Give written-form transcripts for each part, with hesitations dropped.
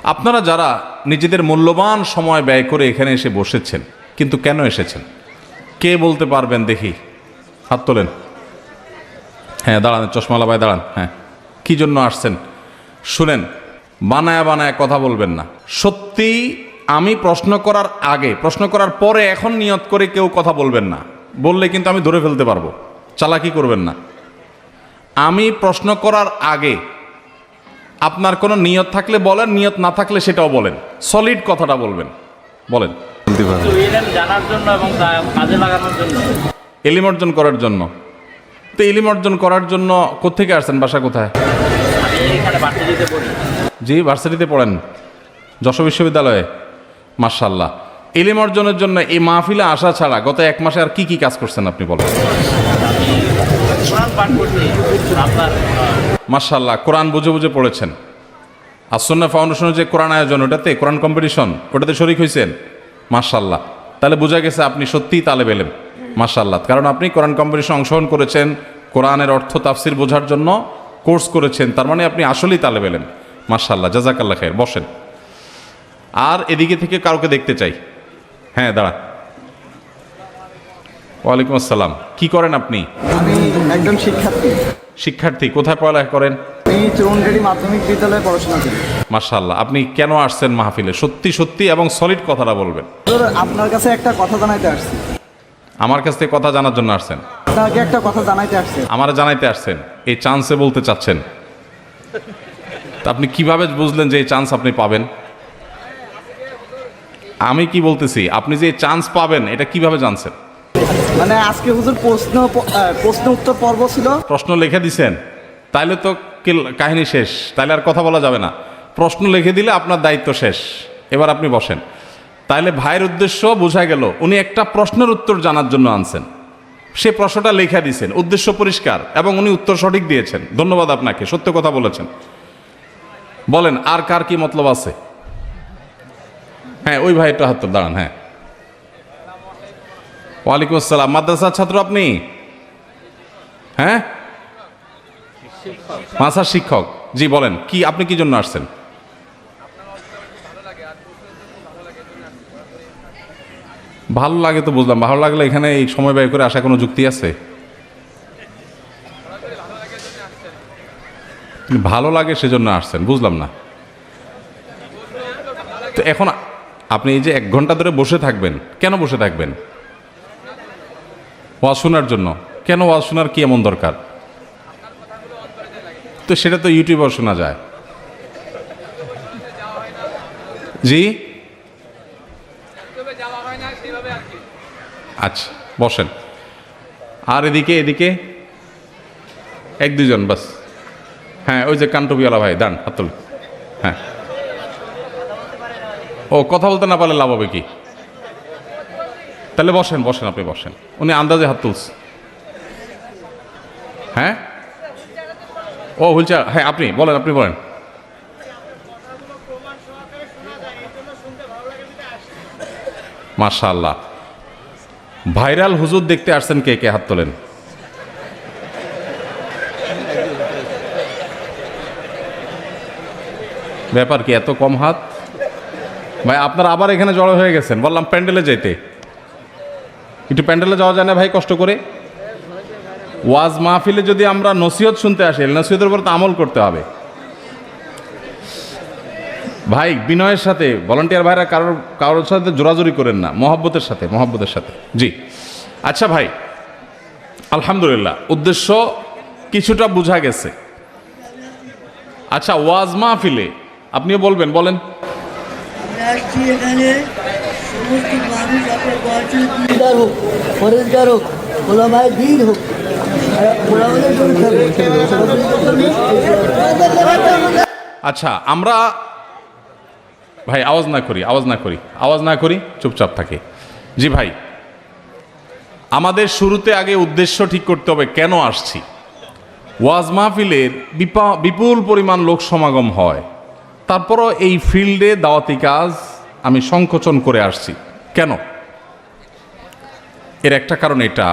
আপনারা যারা নিজেদের মূল্যবান সময় ব্যয় করে এখানে এসে বসেছেন, কিন্তু কেন এসেছেন? কে বলতে পারবেন দেখি? হাত তোলেন। হ্যাঁ, দাঁড়ান, চশমালা ভাই দাঁড়ান। হ্যাঁ, কি জন্য আসছেন? শুনেন, বানায় বানায় কথা বলবেন না। সত্যি আমি প্রশ্ন করার আগে, প্রশ্ন করার পরে এখন নিয়ত করে কেউ কথা বলবেন না। বললে কিন্তু আমি ধরে ফেলতে পারবো। চালাকি করবেন না। আমি প্রশ্ন করার আগে আপনার কোনো নিয়ত থাকলে বলেন, নিয়ত না থাকলে সেটাও বলেন। সলিড কথাটা বলবেন। বলেন। জানার জন্য এবং কাজে লাগানোর জন্য, ইলম অর্জন করার জন্য। তো ইলম অর্জন করার জন্য কোত্থেকে আসছেন? বাসা কোথায়? আমি এখানে ভার্সিটিতে পড়ি। জি, ভার্সিটিতে পড়েন, যশোর বিশ্ববিদ্যালয়ে। মাশাআল্লাহ। ইলম অর্জনের জন্য এই মাহফিলে আসা ছাড়া গত এক মাসে আর কি কি কাজ করছেন আপনি বলেন? আমি কোরআন পাঠ করছি আপনার। মাশাআল্লাহ, কোরআন বুঝে বুঝে পড়েছেন। আসন্না ফাউন্ডেশনের যে কোরআন আয়োজন, ওটাতে কোরআন কম্পিটিশন, ওটাতে শরিক হয়েছেন। মাশাআল্লাহ, তাহলে বোঝা গেছে আপনি সত্যিই তালেব ইলম। মাশাআল্লাহ, কারণ আপনি কোরআন কম্পিটিশন অংশগ্রহণ করেছেন, কোরআনের অর্থ তাফসির বোঝার জন্য কোর্স করেছেন, তার মানে আপনি আসলেই তালেব ইলম। মাশাআল্লাহ, জাযাকাল্লাহ খাইর। বসেন। আর এদিকে থেকে কাউকে দেখতে চাই। হ্যাঁ, দাঁড়া। ওয়ালাইকুম আসসালাম। কি করেন আপনি? আমি একজন শিক্ষার্থী। শিক্ষার্থী? কোথায় পড়ালেখা করেন? আমি চৌরনগাড়ি মাধ্যমিক বিদ্যালয়ে পড়াশোনা করি। মাশাআল্লাহ। আপনি কেন আসছেন মাহফিলে? সত্যি সত্যি এবং সলিড কথাটা বলবেন। তোর আপনার কাছে একটা কথা জানাইতে আসছি। আমার কাছ থেকে কথা জানার জন্য আসছেন? আপনাকে একটা কথা জানাইতে আসছি। আমার জানাইতে আসছেন? এই চান্সে বলতে চাচ্ছেন? তা আপনি কিভাবে বুঝলেন যে এই চান্স আপনি পাবেন? আমি কি বলতেছি, আপনি যে চান্স পাবেন এটা কিভাবে জানছেন? মানে আজকে হুজুর প্রশ্ন উত্তর পর্ব ছিল। প্রশ্ন লিখে দিছেন? তাইলে তো কাহিনী শেষ, তাইলে আর কথা বলা যাবে না। প্রশ্ন লিখে দিলে আপনার দায়িত্ব শেষ। এবার আপনি বসেন। তাইলে ভাইয়ের উদ্দেশ্য বোঝা গেল, উনি একটা প্রশ্নের উত্তর জানার জন্য আনছেন। সে প্রশ্নটা লিখে দিয়েছেন, উদ্দেশ্য পরিষ্কার, এবং উনি উত্তর সঠিক দিয়েছেন। ধন্যবাদ আপনাকে, সত্য কথা বলেছেন। বলেন, আর কার কি মতলব আছে? হ্যাঁ, ওই ভাই একটু হাত তোল, দাঁড়ান। হ্যাঁ, ওয়ালাইকুম আসসালাম। মাদ্রাসার ছাত্র আপনি? হ্যাঁ, মাদ্রাসার শিক্ষক। জি বলেন, কি আপনি কি জন্য আসছেন? ভালো লাগে তো বুঝলাম। ভালো লাগলে এখানে এই সময় ব্যয় করে আসা কোনো যুক্তি আছে? ভালো লাগে সেজন্য আসছেন, বুঝলাম না। তো এখন আপনি এই যে 1 ঘন্টা ধরে বসে থাকবেন, কেন বসে থাকবেন? ওয়াজ শোনার জন্য? কেন ওয়াজ শোনার কি এমন দরকার? তো সেটা তো ইউটিউবেও শোনা যায়। জি, আচ্ছা বসেন। আর এদিকে এদিকে 1-2 জন বাস। হ্যাঁ, ওই যে কানটুপিওয়ালা ভাই, দাঁড়ান, হাত তুল। হ্যাঁ, ও কথা বলতে না পারলে লাভ হবে কি? তাহলে বসেন, বসেন, আপনি বসেন। উনি আন্দাজে হাত তুলছে। হ্যাঁ, ও হুইলচেয়ার। হ্যাঁ, আপনি বলেন, আপনি বলেন। মাশাআল্লাহ। ভাইরাল হুজুর দেখতে আসছেন কে কে? হাত তোলেন। ব্যাপার কি এত কম হাত? ভাই আপনারা আবার এখানে জড়ো হয়ে গেছেন। বললাম প্যান্ডেলে যেতে। একটু প্যান্ডেলে যাওয়া যায় না ভাই, কষ্ট করে? ওয়াজ মাহফিলে যদি আমরা নসিহত শুনতে আসি, নসিহতের উপর তো আমল করতে হবে ভাই। বিনয়ের সাথে ভলান্টিয়ার ভাইরা কারোর সাথে জোরাজুরি করেন না, মহব্বতের সাথে, মহব্বতের সাথে। জি, আচ্ছা ভাই, আলহামদুলিল্লাহ উদ্দেশ্য কিছুটা বোঝা গেছে। আচ্ছা, ওয়াজ মাহফিলে আপনিও বলবেন, বলেন। এখানে সমস্ত মানুষ আপনার পড়াশোনা হোক, ফরেজগার হোক, ওলামায়ে দ্বীন হোক, আচ্ছা, আমরা ভাই আওয়াজ না করি, আওয়াজ না করি, আওয়াজ না করি, চুপচাপ থাকি। জি ভাই, আমাদের শুরুতে আগে উদ্দেশ্য ঠিক করতে হবে, কেন আসছি। ওয়াজ মাহফিলের বিপুল পরিমাণ লোক সমাগম হয়, তারপরও এই ফিল্ডে দাওয়াতি কাজ আমি সংকোচন করে আসছি। কেন? এর একটা কারণ এটা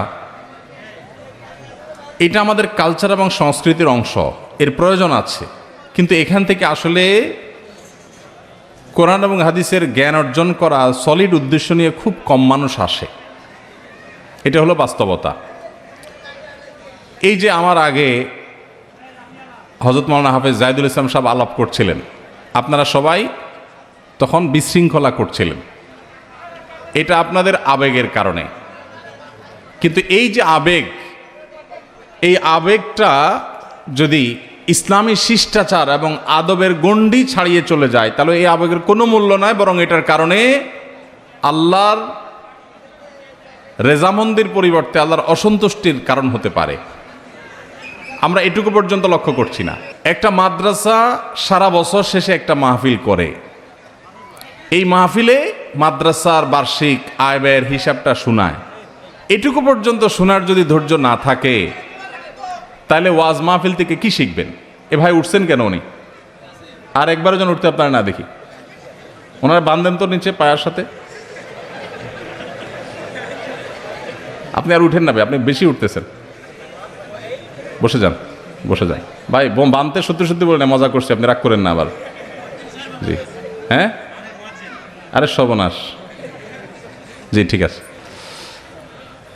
আমাদের কালচার এবং সংস্কৃতির অংশ, এর প্রয়োজন আছে। কিন্তু এখান থেকে আসলে কোরআন এবং হাদিসের জ্ঞান অর্জন করা সলিড উদ্দেশ্য নিয়ে খুব কম মানুষ আসে, এটা হলো বাস্তবতা। এই যে আমার আগে হযরত মাওলানা হাফেজ জাহিদুল ইসলাম সাহেব আলাপ করছিলেন, আপনারা সবাই তখন বিশৃঙ্খলা করছিলেন, এটা আপনাদের আবেগের কারণে। কিন্তু এই যে আবেগ, এই আবেগটা যদি ইসলামী শিষ্টাচার এবং আদবের গণ্ডি ছাড়িয়ে চলে যায়, তাহলে এই আবেগের কোনো মূল্য নাই, বরং এটার কারণে আল্লাহর রেজামন্দির পরিবর্তে আল্লাহর অসন্তুষ্টির কারণ হতে পারে। আমরা এটুকু পর্যন্ত লক্ষ্য করছি না। একটা মাদ্রাসা সারা বছর শেষে একটা মাহফিল করে, এই মাহফিলে মাদ্রাসার বার্ষিক আয় ব্যয়ের হিসাবটা শোনায়। এটুকু পর্যন্ত শোনার যদি ধৈর্য না থাকে, তাহলে ওয়াজ মাহফিল থেকে কি শিখবেন? এ ভাই উঠছেন কেন উনি? আর একবারও যেন উঠতে আপনারা না দেখি। ওনারা বান্ধেন তো নিচে পায়ার সাথে। আপনি আর উঠেন না ভাই, আপনি বেশি উঠতেছেন। বসে যান, বসে যান ভাই। বাঁধতে সত্যি সত্যি বলে না, মজা করছি, আপনি রাগ করেন না আবার। জি হ্যাঁ, আরে সর্বনাশ। জি ঠিক আছে,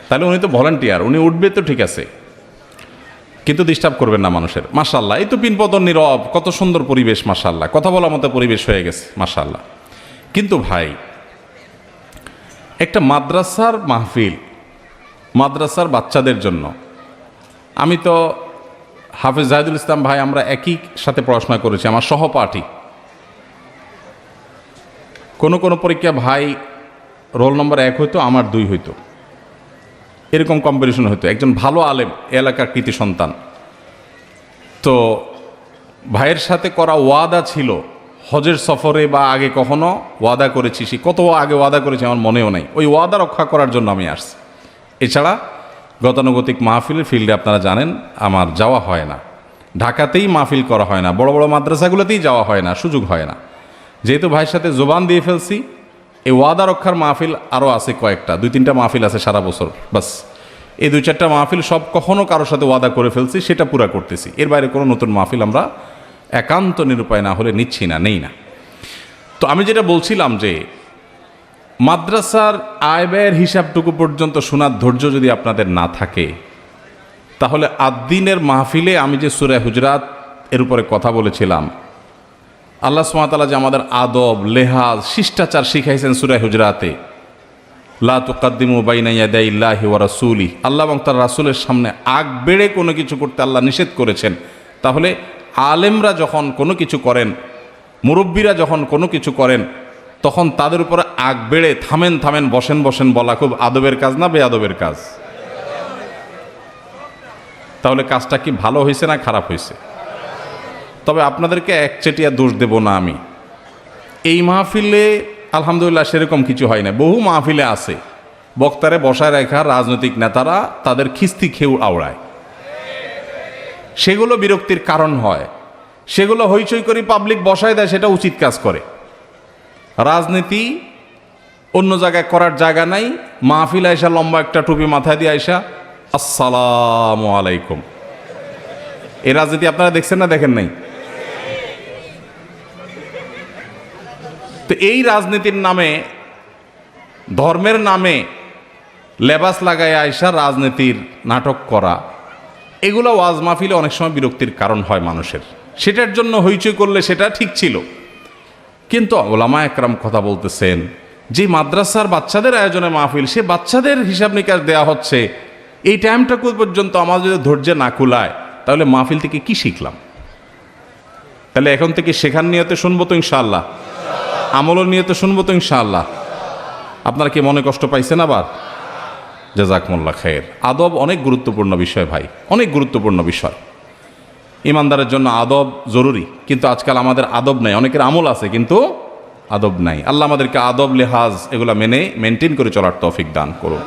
তাহলে উনি তো ভলান্টিয়ার, উনি উঠবে তো ঠিক আছে, কিন্তু ডিস্টার্ব করবেন না মানুষের। মাশাআল্লাহ, এই তো পিনপতন নীরব, কত সুন্দর পরিবেশ, মাশাআল্লাহ, কথা বলার মতো পরিবেশ হয়ে গেছে, মাশাআল্লাহ। কিন্তু ভাই, একটা মাদ্রাসার মাহফিল, মাদ্রাসার বাচ্চাদের জন্য, আমি তো হাফেজ জাহিদুল ইসলাম ভাই, আমরা একই সাথে পড়াশোনা করেছি, আমার সহপাঠী। কোনো কোনো পরীক্ষা ভাই রোল নম্বর 1 হইতো, আমার 2 হইতো, এরকম কম্পিটিশন হতো। একজন ভালো আলেম, এলাকার কৃতি সন্তান। তো ভাইয়ের সাথে করা ওয়াদা ছিল, হজের সফরে বা আগে কখনো ওয়াদা করেছি, সে কত আগে ওয়াদা করেছি আমার মনেও নাই, ওই ওয়াদা রক্ষা করার জন্য আমি আসছি। এছাড়া গতানুগতিক মাহফিলের ফিল্ডে আপনারা জানেন আমার যাওয়া হয় না, ঢাকাতেই মাহফিল করা হয় না, বড় বড় মাদ্রাসাগুলোতেই যাওয়া হয় না, সুযোগ হয় না। যেহেতু ভাইয়ের সাথে জোবান দিয়ে ফেলছি, এই ওয়াদা রক্ষার মাহফিল আরও আছে কয়েকটা, 2-3টা মাহফিল আছে সারা বছর, বাস এই 2-4টা মাহফিল সব কখনো কারোর সাথে ওয়াদা করে ফেলছি, সেটা পুরা করতেছি। এর বাইরে কোনো নতুন মাহফিল আমরা একান্ত নিরুপায় না হলে নিচ্ছি না, নেই না। তো আমি যেটা বলছিলাম যে মাদ্রাসার আয় ব্যয়ের হিসাবটুকু পর্যন্ত শোনার ধৈর্য যদি আপনাদের না থাকে, তাহলে আদ্দিনের মাহফিলে আমি যে সূরা হুজরাত এর উপরে কথা বলেছিলাম, আল্লাহ সুবহানাহু ওয়া তাআলা যে আমাদের আদব, লেহাজ, শিষ্টাচার শিখাইছেন সূরা হুজরাতে, লা তুকাদ্দিমু বাইনা ইয়াদাইল্লাহি ওয়া রাসূলিহি, আল্লাহ এবং তার রাসূলের সামনে আগ বেড়ে কোনো কিছু করতে আল্লাহ নিষেধ করেছেন। তাহলে আলেমরা যখন কোনো কিছু করেন, মুরব্বীরা যখন কোনো কিছু করেন, তখন তাদের উপরে আগ বেড়ে থামেন থামেন, বসেন বসেন বলা খুব আদবের কাজ না বেআদবের কাজ? তাহলে কাজটা কি ভালো হয়েছে না খারাপ হয়েছে? তবে আপনাদেরকে একচেটিয়া দোষ দেব না আমি। এই মাহফিলে আলহামদুলিল্লাহ সেরকম কিছু হয় না। বহু মাহফিলে আছে বক্তারে বসায় রাখা রাজনৈতিক নেতারা তাদের খিস্তি খেউ আওড়ায়, সেগুলো বিরক্তির কারণ হয়। সেগুলো হইচই করে পাবলিক বসায় দেয়, সেটা উচিত কাজ করে। রাজনীতি অন্য জায়গায় করার জায়গা নাই। মাহফিল আয়সা লম্বা একটা টুপি মাথায় দিয়ে আয়সা আসসালামু আলাইকুম, এই রাজনীতি আপনারা দেখছেন না দেখেন নাই? তো এই রাজনীতির নামে, ধর্মের নামে লেবাস লাগায় আয়সা রাজনীতির নাটক করা, এগুলো ওয়াজ মাহফিলে অনেক সময় বিরক্তির কারণ হয় মানুষের। সেটার জন্য হইচই করলে সেটা ঠিক ছিল, কিন্তু ওলামা একরাম কথা বলতেছেন যে মাদ্রাসার বাচ্চাদের আয়োজনে মাহফিল, সে বাচ্চাদের হিসাব নিকাশ দেওয়া হচ্ছে, এই টাইমটাকু পর্যন্ত আমাদের যদি ধৈর্য না কুলায়, তাহলে মাহফিল থেকে কি শিখলাম? তাহলে এখন থেকে শেখার নিয়তে শুনবো তো ইনশাআল্লাহ, আমলের নিয়তে শুনবো তো ইনশাআল্লাহ। আপনারা কি মনে কষ্ট পাইছেন আবার? জাযাকুমুল্লাহ খায়ের। আদব অনেক গুরুত্বপূর্ণ বিষয় ভাই, অনেক গুরুত্বপূর্ণ বিষয়। ইমানদারের জন্য আদব জরুরি, কিন্তু আজকাল আমাদের আদব নাই। অনেকের আমল আছে কিন্তু আদব নাই। আল্লাহ আমাদেরকে আদব, লেহাজ এগুলা মেনটেন করে চলার তৌফিক দান করুন।